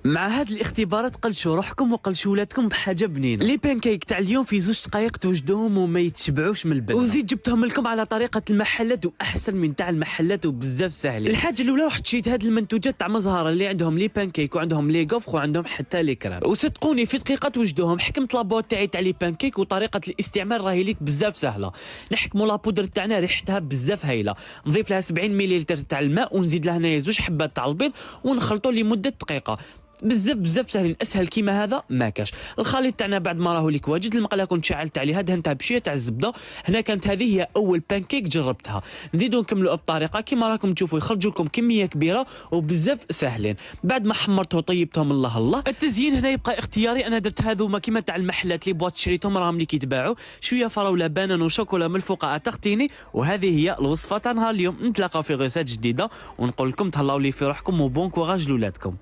مع هاد الاختبارات قلشوا روحكم وقلشوا ولادكم بحاجه بنينه. لي بانكيك تاع اليوم في 2 دقائق توجدوهم وما يتشبعوش من البنه، وزيد جبتهم لكم على طريقه المحلات واحسن من تاع المحلات وبزاف ساهلين. الحاجه الاولى رحت شريت هاد المنتوجات تاع مزهره اللي عندهم لي بانكيك وعندهم لي غوفر وعندهم حتى لي كرام، وصدقوني في دقيقه توجدوهم. حكمت لابوط تاعي تاع لي بانكيك وطريقه الاستعمال راهي ليك بزاف سهله. نحكموا لابودر تاعنا ريحتها بزاف هايله، نضيف لها 70 مليلتر تاع الماء ونزيد لها هنايا 2 حبات تاع البيض ونخلطوا لمده دقيقه. بزاف ساهلين، اسهل كيما هذا ما كاش. الخليط تاعنا بعد ما راهو ليك واجد، المقله كنت شعلت عليها دهنتها بشويه تاع الزبده. هنا كانت هذه هي اول بانكيك جربتها. نزيدو نكملوا بطريقه كيما راكم تشوفوا يخرجوا لكم كميه كبيره وبزاف ساهلين. بعد ما حمرته وطيبتهم الله. التزيين هنا يبقى اختياري، انا درت هذوما كيما تاع المحلات لي بواط شريتهم راهم لي كيتباعوا، شويه فراوله بانان وشوكولا من الفوق تختيني. وهذه هي الوصفه تاع نهار اليوم. نتلاقاو في غيسات جديده ونقول لكم تهلاو لي في روحكم وبون كوراج لولادكم.